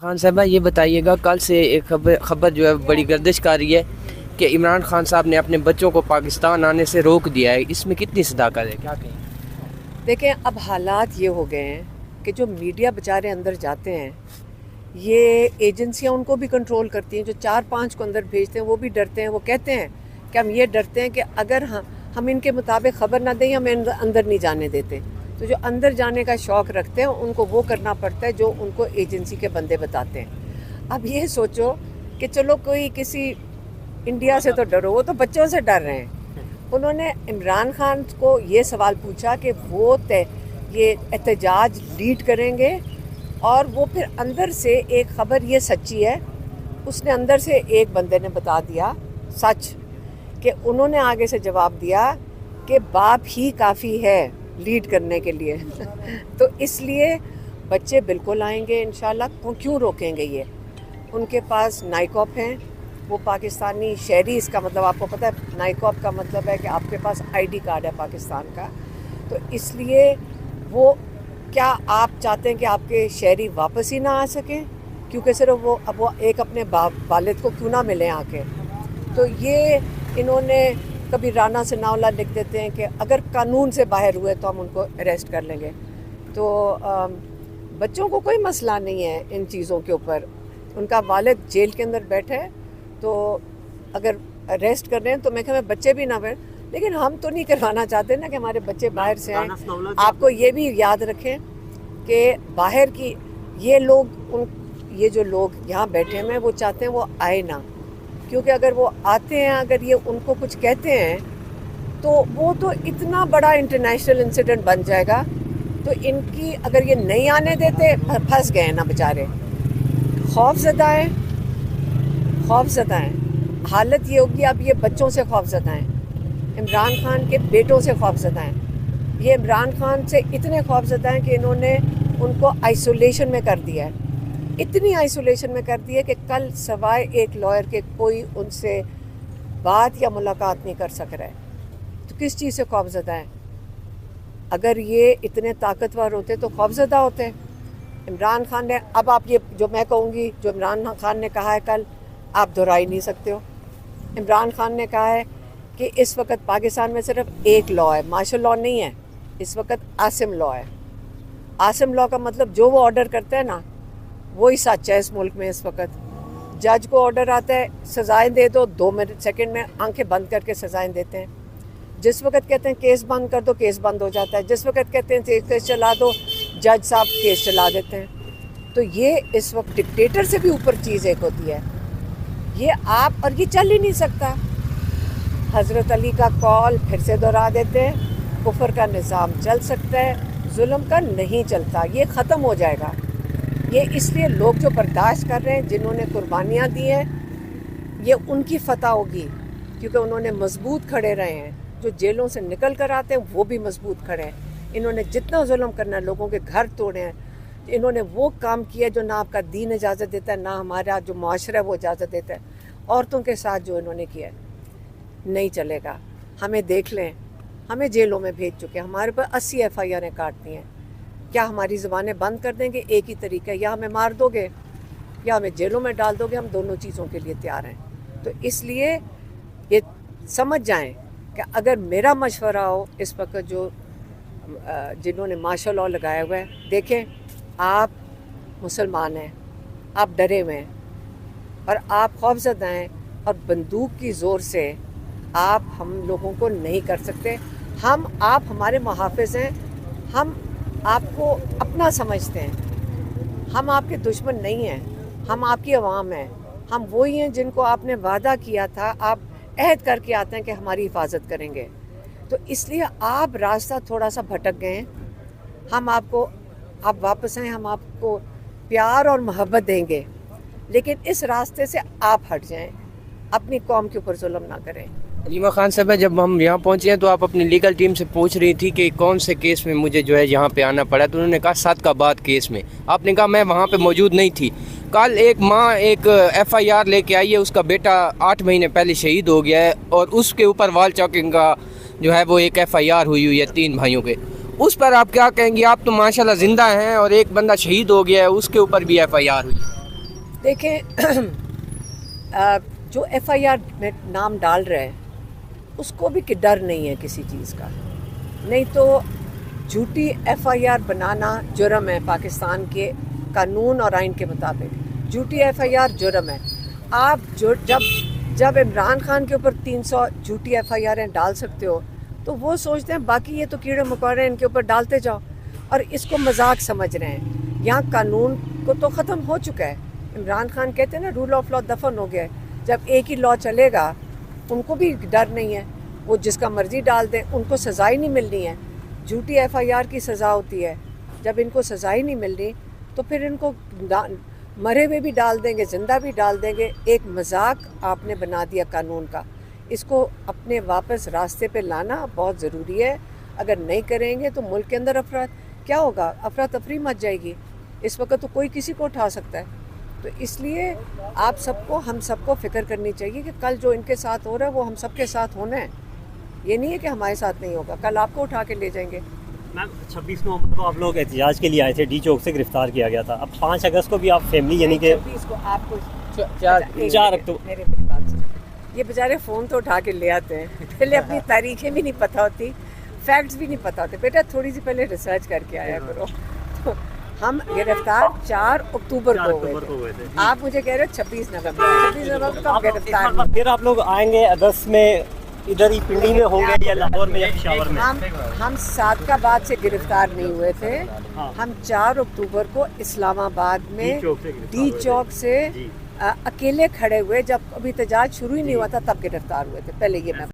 खान साहबा ये बताइएगा, कल से एक खबर जो है बड़ी गर्दिश कर रही है कि इमरान खान साहब ने अपने बच्चों को पाकिस्तान आने से रोक दिया है, इसमें कितनी सदाकत है, क्या कहें? देखें, अब हालात ये हो गए हैं कि जो मीडिया बेचारे अंदर जाते हैं, ये एजेंसियां उनको भी कंट्रोल करती हैं। जो 4-5 को अंदर भेजते हैं वो भी डरते हैं। वो कहते हैं कि हम ये डरते हैं कि अगर हम इनके मुताबिक ख़बर ना दें, हमें अंदर नहीं जाने देते। तो जो अंदर जाने का शौक़ रखते हैं उनको वो करना पड़ता है जो उनको एजेंसी के बंदे बताते हैं। अब ये सोचो कि चलो कोई किसी इंडिया से तो डरो, वो तो बच्चों से डर रहे हैं। उन्होंने इमरान खान को ये सवाल पूछा कि वो ये एहतजाज लीड करेंगे, और वो फिर अंदर से एक ख़बर ये सच्ची है, उसने अंदर से एक बंदे ने बता दिया सच कि उन्होंने आगे से जवाब दिया कि बाप ही काफ़ी है लीड करने के लिए। तो इसलिए बच्चे बिल्कुल आएंगे इंशाल्लाह। क्यों रोकेंगे ये? उनके पास नाइकॉप हैं, वो पाकिस्तानी शहरी, इसका मतलब आपको पता है नाइकॉप का मतलब है कि आपके पास आईडी कार्ड है पाकिस्तान का। तो इसलिए वो, क्या आप चाहते हैं कि आपके शहरी वापस ही ना आ सकें? क्योंकि सिर्फ वो एक अपने वालिद को क्यों ना मिलें आके? तो ये इन्होंने कभी राना सनाउल्लाह लिख देते हैं कि अगर कानून से बाहर हुए तो हम उनको अरेस्ट कर लेंगे। तो बच्चों को कोई मसला नहीं है इन चीज़ों के ऊपर। उनका वालिद जेल के अंदर बैठा है, तो अगर अरेस्ट कर रहे हैं तो मैं कहूँ बच्चे भी ना बैठ, लेकिन हम तो नहीं करवाना चाहते ना कि हमारे बच्चे बाहर से आएँ। आपको ये भी याद रखें कि बाहर की ये जो लोग यहाँ बैठे हैं, वो चाहते हैं वो आए ना, क्योंकि अगर वो आते हैं, अगर ये उनको कुछ कहते हैं तो वो तो इतना बड़ा इंटरनेशनल इंसिडेंट बन जाएगा। तो इनकी अगर ये नहीं आने देते, फंस गए ना बेचारे। खौफज़दा हैं। हालत ये होगी, अब ये बच्चों से खौफज़दा हैं, इमरान खान के बेटों से खौफज़दा हैं। ये इमरान खान से इतने खौफज़दा हैं कि इन्होंने उनको आइसोलेशन में कर दिया है। इतनी आइसोलेशन में कर दी है कि कल सवाए एक लॉयर के कोई उनसे बात या मुलाकात नहीं कर सक रहा है। तो किस चीज़ से खौफज़दा है? अगर ये इतने ताकतवर होते तो खौफज़दा होते। इमरान खान ने, अब आप ये जो मैं कहूँगी, जो इमरान खान ने कहा है कल, आप दोहरा ही नहीं सकते हो। इमरान खान ने कहा है कि इस वक्त पाकिस्तान में सिर्फ एक लॉ है, मार्शल लॉ नहीं है, इस वक्त आसिम लॉ है। आसिम लॉ का मतलब जो वो ऑर्डर करता है ना, वही सच है इस मुल्क में। इस वक्त जज को ऑर्डर आता है सज़ाएं दे दो, 2 सेकंड में आंखें बंद करके सज़ाएं देते हैं। जिस वक्त कहते हैं केस बंद कर दो, केस बंद हो जाता है। जिस वक्त कहते हैं केस चला दो, जज साहब केस चला देते हैं। तो ये इस वक्त डिक्टेटर से भी ऊपर चीज़ एक होती है ये, आप, और ये चल ही नहीं सकता। हज़रत अली का कॉल फिर से दोहरा देते हैं, कुफर का निज़ाम चल सकता है, जुल्म का नहीं चलता, ये ख़त्म हो जाएगा। ये इसलिए लोग जो बर्दाश्त कर रहे हैं, जिन्होंने कुर्बानियाँ दी हैं, ये उनकी फतह होगी, क्योंकि उन्होंने मजबूत खड़े रहे हैं। जो जेलों से निकल कर आते हैं वो भी मजबूत खड़े हैं। इन्होंने जितना जुल्म करना है, लोगों के घर तोड़े हैं, इन्होंने वो काम किया जो ना आपका दीन इजाज़त देता है, ना हमारा जो मुआशरा है वो इजाज़त देता है। औरतों के साथ जो इन्होंने किया है, नहीं चलेगा। हमें देख लें, हमें जेलों में भेज चुके हैं, हमारे पर 80 FIR काटती हैं। क्या हमारी ज़बानें बंद कर देंगे? एक ही तरीका है, या हमें मार दोगे या हमें जेलों में डाल दोगे। हम दोनों चीज़ों के लिए तैयार हैं। तो इसलिए ये समझ जाएं कि अगर मेरा मशवरा हो इस वक्त, जो जिन्होंने मार्शल लॉ लगाया हुआ है, देखें, आप मुसलमान हैं, आप डरे हुए हैं और आप खौफज़दा हैं, और बंदूक की ज़ोर से आप हम लोगों को नहीं कर सकते। आप हमारे मुहाफ़िज़ हैं, हम आपको अपना समझते हैं, हम आपके दुश्मन नहीं हैं, हम आपकी आवाम हैं। हम वही हैं जिनको आपने वादा किया था, आप अहद करके आते हैं कि हमारी हिफाजत करेंगे। तो इसलिए आप रास्ता थोड़ा सा भटक गए हैं। आप वापस आएँ, हम आपको प्यार और मोहब्बत देंगे, लेकिन इस रास्ते से आप हट जाएं, अपनी कौम के ऊपर जुल्म ना करें। नीमा खान साहब, जब हम यहाँ पहुँचे हैं तो आप अपनी लीगल टीम से पूछ रही थी कि कौन से केस में मुझे जो है यहाँ पे आना पड़ा, तो उन्होंने कहा सादकाबाद केस में। आपने कहा मैं वहाँ पे मौजूद नहीं थी। कल एक माँ एक FIR लेके आई है, उसका बेटा 8 महीने पहले शहीद हो गया है, और उसके ऊपर वाल चौकिंग का जो है वो एक FIR हुई है 3 भाइयों पे। उस पर आप क्या कहेंगे? आप तो माशाल्लाह ज़िंदा हैं, और एक बंदा शहीद हो गया है, उसके ऊपर भी FIR हुई है। دیکھیں جو ایف آئی آر میں نام ڈال رہے ہیں اس کو بھی کہ ڈر نہیں ہے کسی چیز کا، نہیں تو جھوٹی ایف آئی آر بنانا جرم ہے پاکستان کے قانون اور آئین کے مطابق، جھوٹی ایف آئی آر جرم ہے۔ آپ جب عمران خان کے اوپر 300 جھوٹی ایف آئی آریں ڈال سکتے ہو تو وہ سوچتے ہیں باقی یہ تو کیڑے مکوڑے ہیں ان کے اوپر ڈالتے جاؤ، اور اس کو مذاق سمجھ رہے ہیں۔ یہاں قانون کو تو ختم ہو چکا ہے، عمران خان کہتے ہیں نا رول آف لا دفن ہو گیا ہے، جب ایک ہی لا چلے گا ان کو بھی ڈر نہیں ہے، وہ جس کا مرضی ڈال دیں، ان کو سزا ہی نہیں ملنی ہے۔ جھوٹی ایف آئی آر کی سزا ہوتی ہے، جب ان کو سزا ہی نہیں ملنی تو پھر ان کو مرے ہوئے بھی ڈال دیں گے، زندہ بھی ڈال دیں گے۔ ایک مذاق آپ نے بنا دیا قانون کا، اس کو اپنے واپس راستے پہ لانا بہت ضروری ہے۔ اگر نہیں کریں گے تو ملک کے اندر کیا ہوگا؟ افراتفری مچ جائے گی۔ اس وقت تو کوئی کسی کو اٹھا سکتا ہے، تو اس لیے آپ سب کو، ہم سب کو فکر کرنی چاہیے کہ کل جو ان کے ساتھ ہو رہا ہے وہ ہم سب کے ساتھ ہونا ہے، یہ نہیں ہے کہ ہمارے ساتھ نہیں ہوگا، کل آپ کو اٹھا کے لے جائیں گے۔ میم 26 نومبر کو آپ لوگ احتجاج کے لیے آئے تھے، ڈی چوک سے گرفتار کیا گیا تھا، اب 5 اگست کو بھی آپ فیملی یعنی کہ 26 کو آپ کو 4 اکتوبر میرے بات سنیں، یہ بیچارے فون تو اٹھا کے لے آتے ہیں، پہلے اپنی تاریخیں بھی نہیں پتہ ہوتی، فیکٹس بھی نہیں پتہ ہوتے، بیٹا تھوڑی سی پہلے ریسرچ کر کے آیا کرو۔ تو ہم گرفتار 4 اکتوبر کو ہوئے تھے، آپ مجھے کہہ رہے ہو 26 نومبر کو ہم گرفتار ہوئے۔ پھر آپ لوگ آئیں گے اگست میں ادھر ہی پنڈی میں ہوں گے یا لاہور میں یا پشاور میں؟ ہم صادقہ آباد سے گرفتار نہیں ہوئے تھے، ہم 4 اکتوبر کو اسلام آباد میں ڈی چوک سے اکیلے کھڑے ہوئے، جب ابھی احتجاج شروع ہی نہیں ہوا تھا تب گرفتار ہوئے تھے، پہلے یہ میں